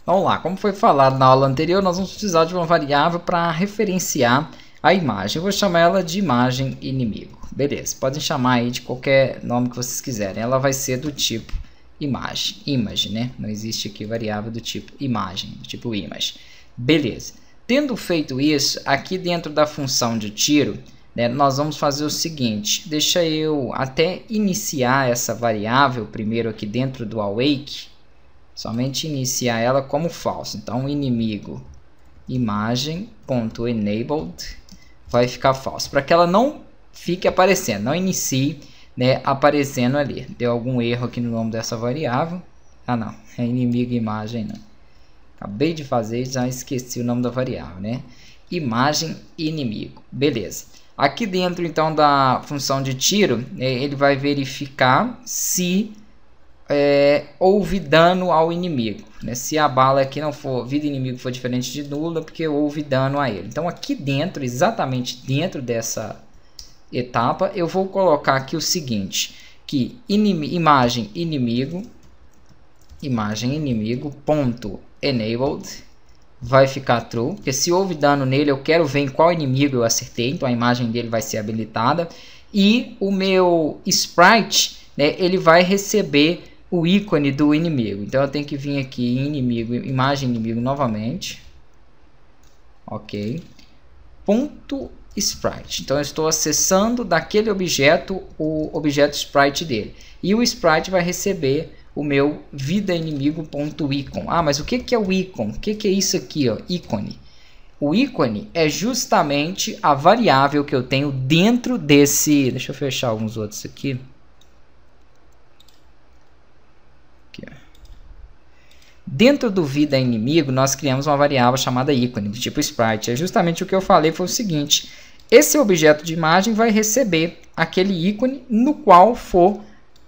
Vamos lá, como foi falado na aula anterior, nós vamos precisar de uma variável para referenciar a imagem. Eu vou chamar ela de imagem inimigo. Beleza, podem chamar aí de qualquer nome que vocês quiserem. Ela vai ser do tipo imagem, image, né? Não existe aqui variável do tipo imagem, do tipo image. Beleza. Tendo feito isso, aqui dentro da função de tiro, né, nós vamos fazer o seguinte. Deixa eu até iniciar essa variável primeiro aqui dentro do awake. Somente iniciar ela como falso. Então, inimigo imagem.enabled vai ficar falso. Para que ela não fique aparecendo, não inicie, né, aparecendo ali. Deu algum erro aqui no nome dessa variável. Ah, não. É inimigo imagem, não. Acabei de fazer e já esqueci o nome da variável, né? Imagem inimigo. Beleza. Aqui dentro, então, da função de tiro, ele vai verificar se houve dano ao inimigo, né? Se a bala aqui não for, vida inimigo for diferente de nula, porque houve dano a ele. Então aqui dentro, exatamente dentro dessa etapa, eu vou colocar aqui o seguinte, que imagem inimigo ponto enabled vai ficar true, porque se houve dano nele, eu quero ver em qual inimigo eu acertei, então a imagem dele vai ser habilitada, e o meu sprite, né, ele vai receber o ícone do inimigo. Então eu tenho que vir aqui em inimigo, imagem inimigo novamente. Ok. Ponto sprite. Então eu estou acessando daquele objeto o objeto sprite dele. E o sprite vai receber o meu vida inimigo.icon. Ah, mas o que é o icon? O que é isso aqui, ó? Ícone. O ícone é justamente a variável que eu tenho dentro desse... Deixa eu fechar alguns outros aqui. Dentro do vida inimigo, nós criamos uma variável chamada ícone, do tipo sprite. É justamente o que eu falei, foi o seguinte. Esse objeto de imagem vai receber aquele ícone no qual for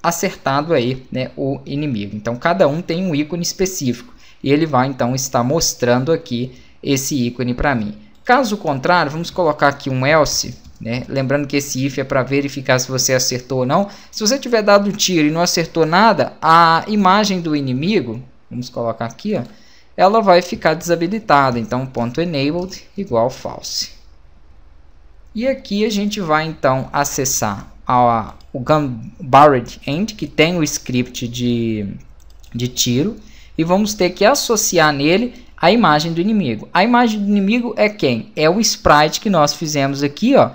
acertado aí, né, o inimigo. Então, cada um tem um ícone específico. E ele vai, então, estar mostrando aqui esse ícone para mim. Caso contrário, vamos colocar aqui um else, né? Lembrando que esse if é para verificar se você acertou ou não. Se você tiver dado um tiro e não acertou nada, a imagem do inimigo... Vamos colocar aqui, ó, ela vai ficar desabilitada. Então, ponto enabled igual false. E aqui a gente vai, então, acessar o gun barred end, que tem o script de tiro. E vamos ter que associar nele a imagem do inimigo. A imagem do inimigo é quem? É o sprite que nós fizemos aqui, ó.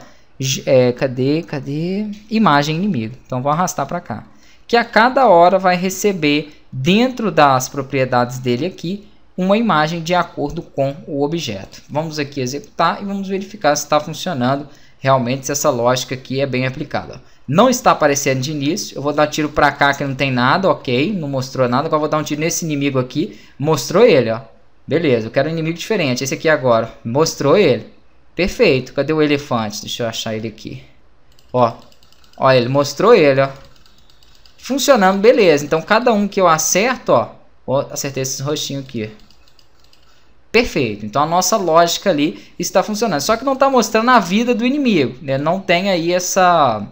Cadê? Imagem inimigo. Então, vou arrastar para cá. Que a cada hora vai receber... dentro das propriedades dele aqui, uma imagem de acordo com o objeto. Vamos aqui executar e vamos verificar se está funcionando realmente, se essa lógica aqui é bem aplicada. Não está aparecendo de início, eu vou dar tiro para cá que não tem nada, ok, não mostrou nada. Agora vou dar um tiro nesse inimigo aqui, mostrou ele, ó. Beleza, eu quero um inimigo diferente, esse aqui agora, mostrou ele. Perfeito, cadê o elefante? Deixa eu achar ele aqui. Ó, ele mostrou ele, ó. Funcionando, beleza. Então, cada um que eu acerto, ó, acertei esses rostinhos aqui. Perfeito. Então, a nossa lógica ali está funcionando. Só que não está mostrando a vida do inimigo, né? Não tem aí essa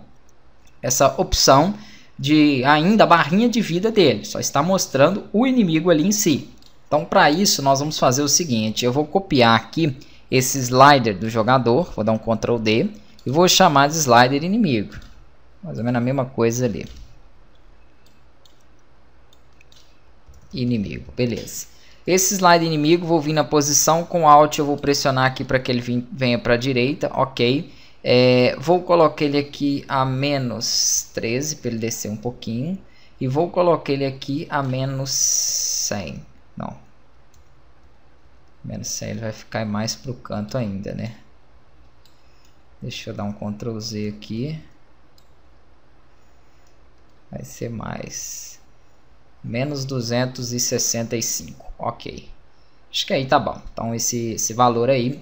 opção de ainda a barrinha de vida dele. Só está mostrando o inimigo ali em si. Então, para isso, nós vamos fazer o seguinte. Eu vou copiar aqui esse slider do jogador. Vou dar um Ctrl D. E vou chamar de slider inimigo. Mais ou menos a mesma coisa ali. Inimigo, beleza. Esse slide inimigo, vou vir na posição com Alt, eu vou pressionar aqui para que ele venha para a direita, ok. Vou colocar ele aqui a menos 13 para ele descer um pouquinho. E vou colocar ele aqui a menos 100. Não. Menos 100 ele vai ficar mais para o canto ainda, né? Deixa eu dar um Ctrl Z aqui. Vai ser mais... menos 265, ok. Acho que aí tá bom. Então esse valor aí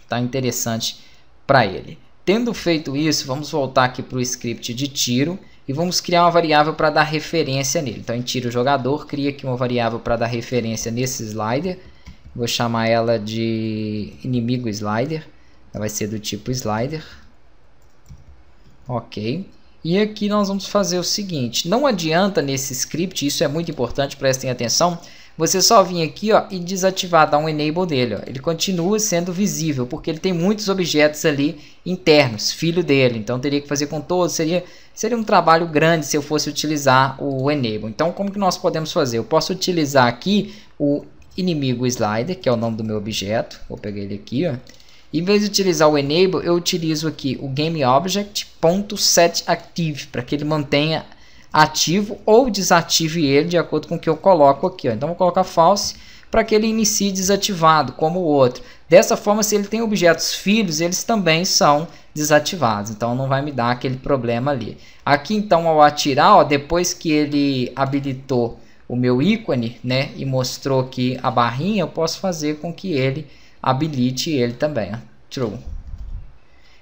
tá interessante para ele. Tendo feito isso, vamos voltar aqui para o script de tiro e vamos criar uma variável para dar referência nele. Então em tiro jogador, cria aqui uma variável para dar referência nesse slider. Vou chamar ela de inimigo slider. Ela vai ser do tipo slider. Ok. E aqui nós vamos fazer o seguinte, não adianta nesse script, isso é muito importante, prestem atenção, você só vir aqui, ó, e desativar, dar um enable dele, ó. Ele continua sendo visível, porque ele tem muitos objetos ali internos, filho dele. Então teria que fazer com todos, seria um trabalho grande se eu fosse utilizar o enable. Então como que nós podemos fazer? Eu posso utilizar aqui o inimigo slider, que é o nome do meu objeto. Vou pegar ele aqui, ó. Em vez de utilizar o enable, eu utilizo aqui o GameObject.setActive, para que ele mantenha ativo ou desative ele de acordo com o que eu coloco aqui, ó. Então vou colocar false para que ele inicie desativado, como o outro. Dessa forma, se ele tem objetos filhos, eles também são desativados. Então não vai me dar aquele problema ali. Aqui então, ao atirar, ó, depois que ele habilitou o meu ícone, né, e mostrou aqui a barrinha, eu posso fazer com que ele habilite ele também, ó. True.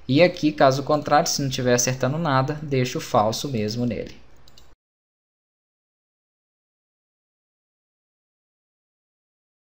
E aqui, caso contrário, se não estiver acertando nada, deixo falso mesmo nele.